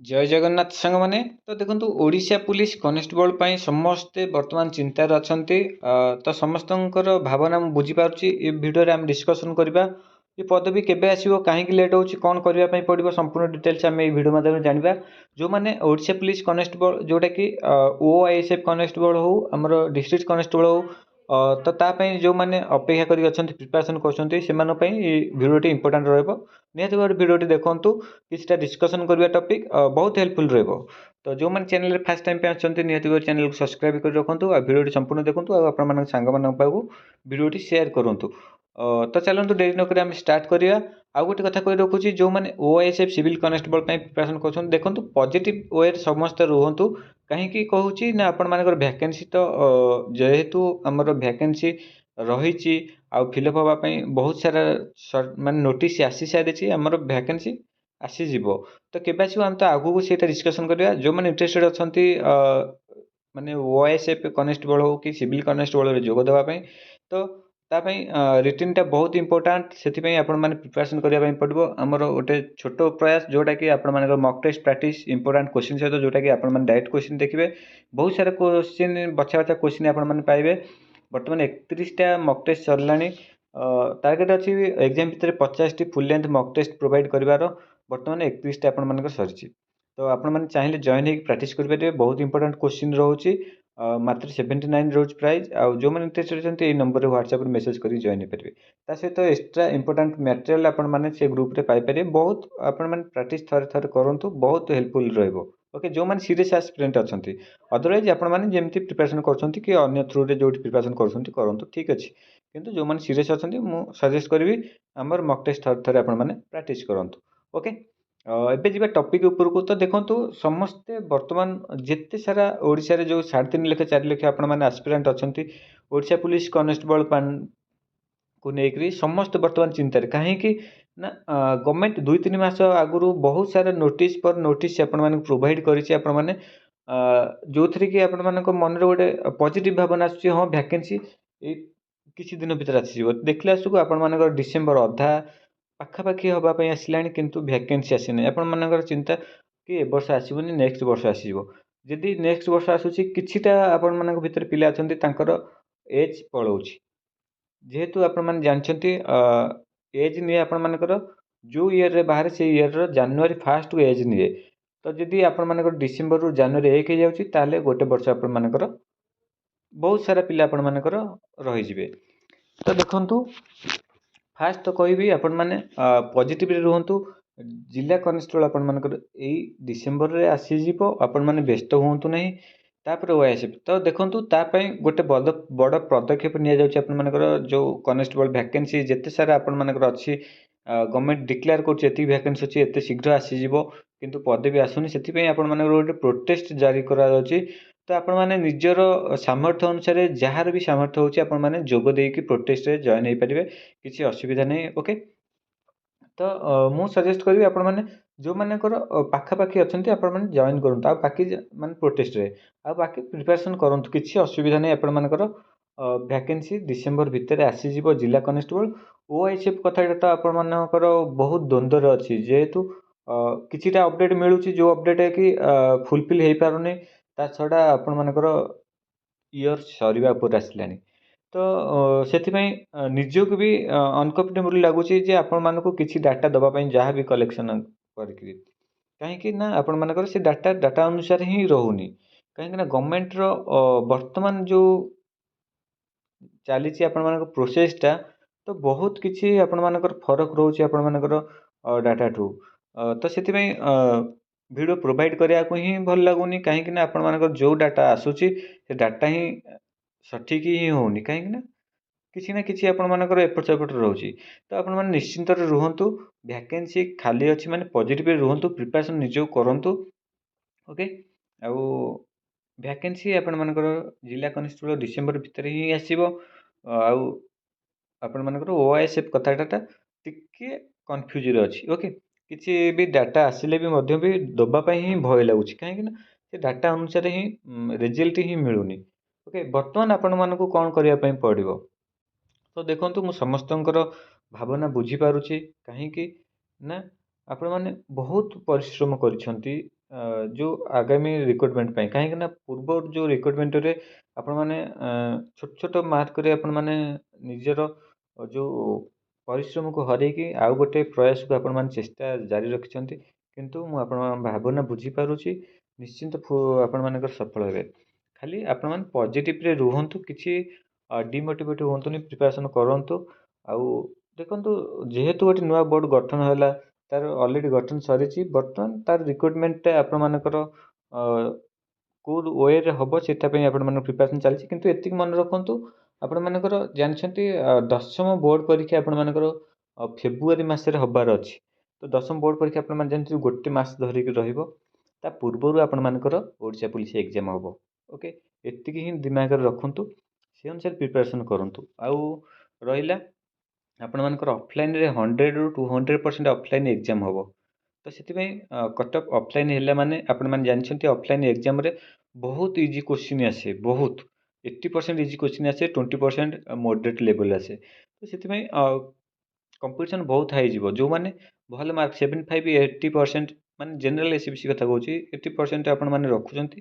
जय जगन्नाथ सांग माने तो देखंतु ओडिशा पुलिस कनेस्टेबल ପାଇଁ ସମସ୍ତେ ବର୍ତ୍ତମାନ ଚିନ୍ତାରେ ଅଛନ୍ତି। ତ ସମସ୍ତଙ୍କର ଭାବନା ମୁଁ ବୁଝିପାରୁଛି। ଏ ଭିଡ଼ିଓରେ ଆମେ ଡିସ୍କସନ୍ କରିବା ଏ ପଦବୀ କେବେ ଆସିବ, କାହିଁକି ଲେଟ୍ ହେଉଛି, କ'ଣ କରିବା ପାଇଁ ପଡ଼ିବ, ସମ୍ପୂର୍ଣ୍ଣ ଡିଟେଲ୍ସ ଆମେ ଏଇ ଭିଡ଼ିଓ ମାଧ୍ୟମରେ ଜାଣିବା। ଯେଉଁମାନେ ଓଡ଼ିଶା ପୁଲିସ କନେଷ୍ଟବଳ ଯେଉଁଟାକି OISF କନେଷ୍ଟବଳ ହେଉ, ଆମର ଡିଷ୍ଟ୍ରିକ୍ଟ କନେଷ୍ଟବଳ ହେଉ, ତ ତା ପାଇଁ ଯେଉଁମାନେ ଅପେକ୍ଷା କରିକି ଅଛନ୍ତି, ପ୍ରିପାରେସନ୍ କରୁଛନ୍ତି, ସେମାନଙ୍କ ପାଇଁ ଏ ଭିଡ଼ିଓଟି ଇମ୍ପୋର୍ଟାଣ୍ଟ ରହିବ। ନିହାତି ଭାବରେ ଭିଡ଼ିଓଟି ଦେଖନ୍ତୁ। किसी डिस्कसन करवा टॉपिक बहुत हेल्पफुल रहिबो। तो जो मैंने चैनल फर्स्ट टाइम पे आछंती निहाती भाବରେ चैनल को सब्सक्राइब कर रखंतु आ वीडियो संपूर्ण देखंतु आ आपण मान सांग मान पाबु वीडियो शेयर करंतु। तो चलंतु देरी न करी हम स्टार्ट करिया। आ गोटे कथा कहि रखुची जो मैंने OISF सिविल कनेस्टेबल ପାଇଁ प्रिपरेशन करछन देखंतु पॉजिटिव वे समस्त रहंतु। कहीं कहूँ ना आपण मानकर वैकेंसी तो जेहेतु आमर वैकेंसी रही फिलअप हाँपाई बहुत सारा माने नोटिस आसी सारी आमर वैकेंसी आसीज तो केवे आसो आम तो आगू से डिस्कसन करवा। जो मैंने इंटरेस्टेड अच्छा माने OISF कनेस्टेबल हो कि सिविल कनेस्टेबल जोग देवाई तो तापाई रिटिन टा बहुत इंपोर्टाट से आपण मैंने प्रिपरेशन करने पड़ो। आमर गोटे छोट प्रयास जोटा कि आपण मान मक टेस्ट प्रैक्टिस इंपोर्टाट क्वेश्चन सहित जोटा कि आपण मैंने डायरेक्ट क्वेश्चन देखिए। बहुत सारा क्वेश्चन बछा बछा क्वेश्चन आपण पाइबे। बर्तमान 31टा मक टेस्ट सरला। टार्गेट अच्छी एग्जाम भितर 50टी full length mock test provide कर बर्तमान 31टा आपण सरी। तो आपण मैंने चाहिए जॉइन हो प्रैक्टिस करेंगे। बहुत इंपोर्टाट क्वेश्चन रोचे मात्र 79 रोज प्राइज। आउ जो मैंने इंटरेस्टेड अच्छा ये नंबर व्हाट्सएप मेसेज कर जॉइन हो पारे। ता सहित एक्सट्रा इंपोर्टाट मटेरियल आपण मैंने से ग्रुप रे पाई पारे। बहुत आपण मैंने प्रैक्टिस थरे थरे करूँ बहुत हेल्पफुल रहिबो। ओके जो मैंने सीरीयस एस्पिरेंट अच्छा अदरवाइज आपण मैंने जमी प्रिपरेशन कर कि अन्य थ्रू रे जो प्रिपरेशन करूँ ठीक अच्छे। किंतु जो मैंने सीरीयस अच्छा मुझे सजेस्ट करी आमर मक टेस्ट थरे थरे आपण मैंने प्रैक्टिस करूँ। ओके एबे जी टॉपिक उपरकू तो देखंतु समस्ते वर्तमान जिते सारा ओडिशा रे जो 3.5 लाख 4 लाख आपण मैंने एस्पिरेंट अच्छा ओडिशा पुलिस कनेस्टेबल को लेकर समस्त वर्तमान चिंतार कहीं ना गवर्नमेंट 2-3 मास आगु बहुत सारा नोटिस पर नोटिस आपण प्रोवाइड कर जो थी कि आपण मान मन गोटे पॉजिटिव भावना आस हाँ वैकेंसी किसी दिन भीतर आसीज देखले आसू आप डिसेम्बर अधा पाखापाखि हाँपाई आसला किंतु वैकेंसी आसी आपण मानकर चिंता कि ए वर्ष आसबनी नेक्स्ट वर्ष आसो। जदि नेक्स्ट वर्ष आसूसी किछिटा आपण मान भीतर पिला अच्छा एज पलाऊँच जेहेतु आपण मैंने जानते एज निए आपण मानकर जो ईयर रे बाहर से ईयर जनवरी 1 को एज निए। तो जदि आपण मानकर डिसेम्बर रु जनवरी 1 हो जाऊँगी ताले गोटे वर्ष आपण मानकर बहुत सारा पिला आपण मानकर रहीजिवे। तो देखंतु फास्ट तो कहबी आपण माने पॉजिटिव रुहंतु। जिला कनेस्टेबल आपण मानकर एई डिसेम्बर रे आसीजिवो आपण माने व्यस्त हुंतु नहीं। तापर OISF तो देखंतु तापाई गोटे बड़ पदक्षेप निया जाउछि। आपण मानकर जो कनेस्टेबल वैकेंसी जेते सारा आपण मानकर अछि गवर्नमेंट डिक्लेयर करछि एति वैकेंसी अछि एते शीघ्र आसीजिवो किंतु पदवी आसुनी सेति आपण मानकर गोटे प्रोटेस्ट जारी करा जाउछि। तो आपण माने निजर सामर्थ्य अनुसार जार भी सामर्थ्य होछि आपण माने जोग देकी प्रोटेस्ट रे जॉइन हो पारे किसी असुविधा नहीं। ओके तो मु सजेस्ट करी आपण माने जो मानकर पाखापाखि अच्छे आपण माने जॉइन करूँ बाकी माने प्रोटेस्ट रे आ बाकी प्रिपरेशन करूँ किसी असुविधा नहीं। आपण मानकर वैकेंसी डिसेम्बर भितर आसीजिवो जिला कनेस्टेबल। OISF कथा तो आपण मानकर बहुत द्वंद्वर अच्छी जेहेतु किछिटा अपडेट मिलूची जो अपडेट है कि फुलफिल हो पारुनी ता छड़ा आपण मानकर ईयर सरीबा उपर आसलानी। तो से निजक भी अनकम्फर्टेबल लगुच आपण मानक किसी डाटा दवापाई जहाँ भी कलेक्शन कहीं ना आपण मानकर से डाटा अनुसार ही रोनी कहीं गवर्नमेंट वर्तमान जो चली आपण मान प्रोसेसटा तो बहुत किसी आपण मानकर फरक रोचे आपण मानकर डाटा ठू। तो से वीडियो प्रोवाइड करने को ही भल लगुनि कहीं आपण मानकर जो डाटा आसूची से डाटा ही सठिक ही होनी कहीं किसी ना किसी आपण मानकर एपट सेपट रोचे। तो आपण माने निश्चिंत रुहंतु वैकेंसी खाली अच्छी माने पॉजिटिव रुहंतु प्रिपरेशन निजो करंतु। ओके आउ वैकेंसी आपण मानकर जिला कनेस्टेबल डिसेम्बर भितर ही आसीबो। आउ आपण मानकर OISF कथाटा टिके कन्फ्यूज रे अछि। ओके किसी भी डाटा आसिले भी मध्य भी दबापाई ही भय लगुच कहीं से डाटा अनुसार ही रिजल्ट ही मिलूनी। ओके बर्तमान आपण मानक कौन करने पड़ो तो देखो मु समस्तंकर भावना बुझीपारुची कहीं ना ଆପଣମାନେ ବହୁତ ପରିଶ୍ରମ କରିଛନ୍ତି ଯେଉଁ ଆଗାମୀ ରିକ୍ରୁଟମେଣ୍ଟ ପାଇଁ। କାହିଁକିନା ପୂର୍ବରୁ ଯେଉଁ ରିକ୍ରୁଟମେଣ୍ଟରେ ଆପଣମାନେ ଛୋଟ ଛୋଟ ମାର୍କରେ ଆପଣମାନେ ନିଜର ଯେଉଁ ପରିଶ୍ରମକୁ ହରେଇକି ଆଉ ଗୋଟେ ପ୍ରୟାସକୁ ଆପଣମାନେ ଚେଷ୍ଟା ଜାରି ରଖିଛନ୍ତି। କିନ୍ତୁ ମୁଁ ଆପଣଙ୍କ ଭାବନା ବୁଝିପାରୁଛି, ନିଶ୍ଚିନ୍ତ ଆପଣମାନଙ୍କର ସଫଳ ହେବେ। ଖାଲି ଆପଣମାନେ ପଜିଟିଭରେ ରୁହନ୍ତୁ, କିଛି ଡିମୋଟିଭେଟ୍ ହୁଅନ୍ତୁନି, ପ୍ରିପାରେସନ୍ କରନ୍ତୁ। ଆଉ ଦେଖନ୍ତୁ, ଯେହେତୁ ଗୋଟେ ନୂଆ ବୋର୍ଡ଼ ଗଠନ ହେଲା, ତାର ଅଲରେଡ଼ି ଗଠନ ସରିଛି, ବର୍ତ୍ତମାନ ତାର ରିକ୍ରୁଟମେଣ୍ଟଟା ଆପଣମାନଙ୍କର କେଉଁ ୱେରେ ହେବ ସେଇଟା ପାଇଁ ଆପଣମାନଙ୍କ ପ୍ରିପାରେସନ୍ ଚାଲିଛି। କିନ୍ତୁ ଏତିକି ମନେ ରଖନ୍ତୁ, ଆପଣମାନଙ୍କର ଜାଣିଛନ୍ତି ଦଶମ ବୋର୍ଡ଼ ପରୀକ୍ଷା ଆପଣମାନଙ୍କର ଫେବୃଆରୀ ମାସରେ ହେବାର ଅଛି। ତ ଦଶମ ବୋର୍ଡ଼ ପରୀକ୍ଷା ଆପଣମାନେ ଜାଣିଥିବେ ଗୋଟେ ମାସ ଧରିକି ରହିବ। ତା ପୂର୍ବରୁ ଆପଣମାନଙ୍କର ଓଡ଼ିଶା ପୋଲିସ ଏକ୍ଜାମ୍ ହେବ। ଓକେ, ଏତିକି ହିଁ ଦିମାଗରେ ରଖନ୍ତୁ, ସେ ଅନୁସାରେ ପ୍ରିପାରେସନ୍ କରନ୍ତୁ। ଆଉ ରହିଲା ଆପଣମାନଙ୍କର ଅଫଲାଇନ୍ରେ 100ରୁ 200% ଅଫଲାଇନ୍ ଏକ୍ଜାମ୍ ହେବ। ତ ସେଥିପାଇଁ କଟଅଫ୍ ଅଫଲାଇନ୍ ହେଲା ମାନେ ଆପଣମାନେ ଜାଣିଛନ୍ତି ଅଫଲାଇନ୍ ଏକ୍ଜାମ୍ରେ ବହୁତ ଇଜି କୋଶ୍ଚିନ୍ ଆସେ, ବହୁତ 80% ଇଜି କୋଶ୍ଚିନ୍ ଆସେ, 20% ମଡରେଟ୍ ଲେଭେଲ୍ ଆସେ। ତ ସେଥିପାଇଁ କମ୍ପିଟିସନ୍ ବହୁତ ହାଇ ଯିବ। ଯେଉଁମାନେ ଭଲ ମାର୍କ 75 80% ମାନେ ଜେନେରାଲ୍ ଏସିବିସି କଥା କହୁଛି, 80% ଆପଣମାନେ ରଖୁଛନ୍ତି,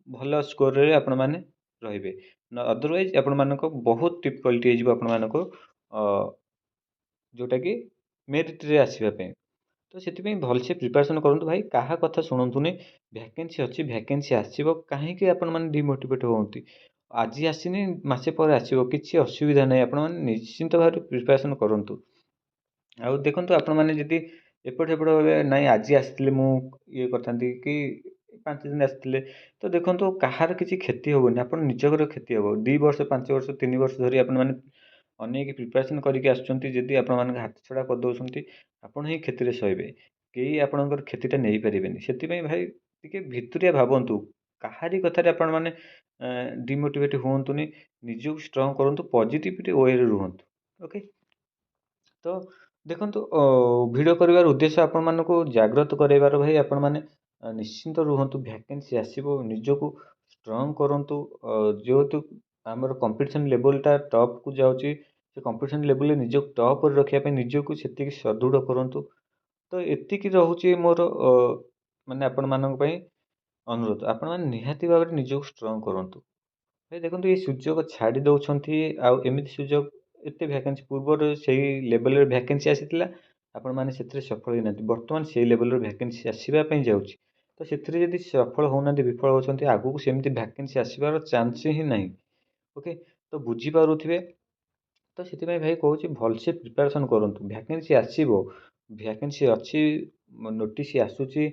ଭଲ ସ୍କୋରରେ ଆପଣମାନେ ରହିବେ। ଅଦରୱାଇଜ୍ ଆପଣମାନଙ୍କ ବହୁତ ଡିଫିକଲ୍ଟି ହେଇଯିବ ଆପଣମାନଙ୍କୁ ଯେଉଁଟାକି ମେରିଟ୍ରେ ଆସିବା ପାଇଁ। ତ ସେଥିପାଇଁ ଭଲସେ ପ୍ରିପାରେସନ୍ କରନ୍ତୁ ଭାଇ, କାହା କଥା ଶୁଣନ୍ତୁନି। ଭ୍ୟାକେନ୍ସି ଅଛି, ଭ୍ୟାକେନ୍ସି ଆସିବ, କାହିଁକି ଆପଣମାନେ ଡିମୋଟିଭେଟ୍ ହୁଅନ୍ତି। ଆଜି ଆସିନି ମାସେ ପରେ ଆସିବ, କିଛି ଅସୁବିଧା ନାହିଁ। ଆପଣମାନେ ନିଶ୍ଚିନ୍ତ ଭାବରେ ପ୍ରିପାରେସନ୍ କରନ୍ତୁ। ଆଉ ଦେଖନ୍ତୁ, ଆପଣମାନେ ଯଦି ଏପଟ ସେପଟ ହେବେ, ନାଇଁ ଆଜି ଆସିଥିଲେ ମୁଁ ଇଏ କରିଥାନ୍ତି କି 5 ଦିନ ଆସିଥିଲେ, ତ ଦେଖନ୍ତୁ କାହାର କିଛି କ୍ଷତି ହେବନି, ଆପଣ ନିଜର କ୍ଷତି ହେବ। 2 ବର୍ଷ 5 ବର୍ଷ 3 ବର୍ଷ ଧରି ଆପଣମାନେ ଅନେଇକି ପ୍ରିପାରେସନ୍ କରିକି ଆସୁଛନ୍ତି, ଯଦି ଆପଣମାନଙ୍କ ହାତଛଡ଼ା କରିଦେଉଛନ୍ତି, ଆପଣ ହିଁ କ୍ଷତିରେ ସହିବେ। କେହି ଆପଣଙ୍କର କ୍ଷତିଟା ନେଇପାରିବେନି। ସେଥିପାଇଁ ଭାଇ ଟିକେ ଭିତରିଆ ଭାବନ୍ତୁ, କାହାରି କଥାରେ ଆପଣମାନେ ଡିମୋଟିଭେଟ୍ ହୁଅନ୍ତୁନି, ନିଜକୁ ଷ୍ଟ୍ରଙ୍ଗ କରନ୍ତୁ, ପଜିଟିଭିଟି ୱେରେ ରୁହନ୍ତୁ। ଓକେ, ତ ଦେଖନ୍ତୁ, ଭିଡ଼ିଓ କରିବାର ଉଦ୍ଦେଶ୍ୟ ଆପଣମାନଙ୍କୁ ଜାଗ୍ରତ କରାଇବାର। ଭାଇ ଆପଣମାନେ ନିଶ୍ଚିନ୍ତ ରୁହନ୍ତୁ, ଭ୍ୟାକେନ୍ସି ଆସିବ, ନିଜକୁ ଷ୍ଟ୍ରଙ୍ଗ କରନ୍ତୁ। ଯେହେତୁ ଆମର କମ୍ପିଟିସନ୍ ଲେଭେଲଟା ଟପ୍କୁ ଯାଉଛି, ସେ କମ୍ପିଟିସନ୍ ଲେଭେଲରେ ନିଜକୁ ଟପ୍ରେ ରଖିବା ପାଇଁ ନିଜକୁ ସେତିକି ସଦୃଢ଼ କରନ୍ତୁ। ତ ଏତିକି ରହୁଛି ମୋର ମାନେ ଆପଣମାନଙ୍କ ପାଇଁ ଅନୁରୋଧ। ଆପଣମାନେ ନିହାତି ଭାବରେ ନିଜକୁ ଷ୍ଟ୍ରଙ୍ଗ କରନ୍ତୁ। ଭାଇ ଦେଖନ୍ତୁ, ଏଇ ସୁଯୋଗ ଛାଡ଼ି ଦେଉଛନ୍ତି। ଆଉ ଏମିତି ସୁଯୋଗ ଏତେ ଭ୍ୟାକେନ୍ସି ପୂର୍ବରୁ ସେଇ ଲେଭେଲରେ ଭ୍ୟାକେନ୍ସି ଆସିଥିଲା, ଆପଣମାନେ ସେଥିରେ ସଫଳ ହେଇନାହାନ୍ତି। ବର୍ତ୍ତମାନ ସେଇ ଲେଭେଲର ଭ୍ୟାକେନ୍ସି ଆସିବା ପାଇଁ ଯାଉଛି। ତ ସେଥିରେ ଯଦି ସଫଳ ହେଉନାହାନ୍ତି, ବିଫଳ ହେଉଛନ୍ତି, ଆଗକୁ ସେମିତି ଭ୍ୟାକେନ୍ସି ଆସିବାର ଚାନ୍ସ ହିଁ ନାହିଁ। ଓକେ, ତ ବୁଝିପାରୁଥିବେ। ତ ସେଥିପାଇଁ ଭାଇ କହୁଛି, ଭଲସେ ପ୍ରିପାରେସନ୍ କରନ୍ତୁ, ଭ୍ୟାକେନ୍ସି ଆସିବ, ଭ୍ୟାକେନ୍ସି ଅଛି, ନୋଟିସ୍ ଆସୁଛି,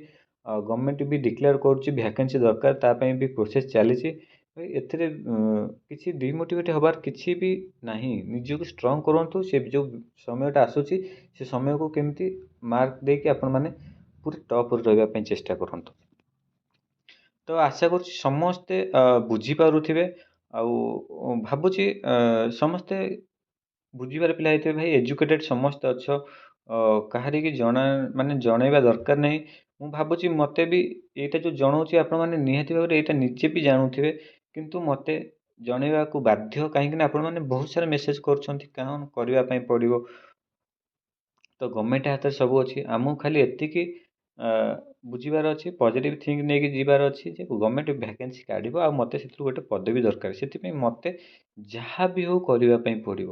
ଗଭର୍ଣ୍ଣମେଣ୍ଟ ବି ଡିକ୍ଲେୟାର କରୁଛି ଭ୍ୟାକେନ୍ସି ଦରକାର, ତା ପାଇଁ ବି ପ୍ରୋସେସ୍ ଚାଲିଛି। ଭାଇ ଏଥିରେ କିଛି ଡିମୋଟିଭେଟ୍ ହେବାର କିଛି ବି ନାହିଁ। ନିଜକୁ ଷ୍ଟ୍ରଙ୍ଗ କରନ୍ତୁ। ସେ ଯେଉଁ ସମୟଟା ଆସୁଛି, ସେ ସମୟକୁ କେମିତି ମାର୍କ ଦେଇକି ଆପଣମାନେ ପୁରା ଟପ୍ରେ ରହିବା ପାଇଁ ଚେଷ୍ଟା କରନ୍ତୁ। ତ ଆଶା କରୁଛି ସମସ୍ତେ ବୁଝିପାରୁଥିବେ। ଆଉ ଭାବୁଛି ସମସ୍ତେ ବୁଝିବାର ପିଲା ହେଇଥିବେ। ଭାଇ ଏଜୁକେଟେଡ଼୍ ସମସ୍ତେ ଅଛ, କାହାରିକି ମାନେ ଜଣାଇବା ଦରକାର ନାହିଁ। ମୁଁ ଭାବୁଛି ମୋତେ ବି ଏଇଟା ଯେଉଁ ଜଣାଉଛି, ଆପଣମାନେ ନିହାତି ଭାବରେ ଏଇଟା ନିଜେ ବି ଜାଣୁଥିବେ, କିନ୍ତୁ ମୋତେ ଜଣାଇବାକୁ ବାଧ୍ୟ। କାହିଁକିନା ଆପଣମାନେ ବହୁତ ସାରା ମେସେଜ୍ କରୁଛନ୍ତି, କ'ଣ କରିବା ପାଇଁ ପଡ଼ିବ। ତ ଗଭର୍ଣ୍ଣମେଣ୍ଟ ହାତରେ ସବୁ ଅଛି, ଆମକୁ ଖାଲି ଏତିକି ବୁଝିବାର ଅଛି, ପଜିଟିଭ୍ ଥିଙ୍କ ନେଇକି ଯିବାର ଅଛି ଯେ ଗଭର୍ଣ୍ଣମେଣ୍ଟ ଭ୍ୟାକେନ୍ସି କାଢ଼ିବ, ଆଉ ମୋତେ ସେଥିରୁ ଗୋଟେ ପଦବୀ ଦରକାର। ସେଥିପାଇଁ ମୋତେ ଯାହା ବି ହେଉ କରିବା ପାଇଁ ପଡ଼ିବ।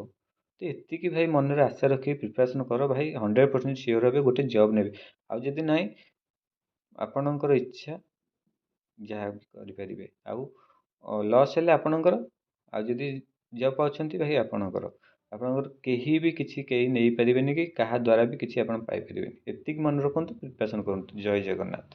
ତ ଏତିକି ଭାଇ ମନରେ ଆଶା ରଖିକି ପ୍ରିପାରେସନ୍ କର ଭାଇ, 100% ସିଓର ହେବେ ଗୋଟେ ଜବ୍ ନେବେ। ଆଉ ଯଦି ନାହିଁ, ଆପଣଙ୍କର ଇଚ୍ଛା, ଯାହା ବି କରିପାରିବେ। ଆଉ ଲସ୍ ହେଲେ ଆପଣଙ୍କର, ଆଉ ଯଦି ଜବ୍ ପାଉଛନ୍ତି ଭାଇ ଆପଣଙ୍କର କେହି ବି କିଛି କେହି ନେଇପାରିବେନି, କି କାହା ଦ୍ୱାରା ବି କିଛି ଆପଣ ପାଇପାରିବେନି। ଏତିକି ମନେ ରଖନ୍ତୁ, ପ୍ରିପାରେସନ୍ କରନ୍ତୁ। ଜୟ ଜଗନ୍ନାଥ।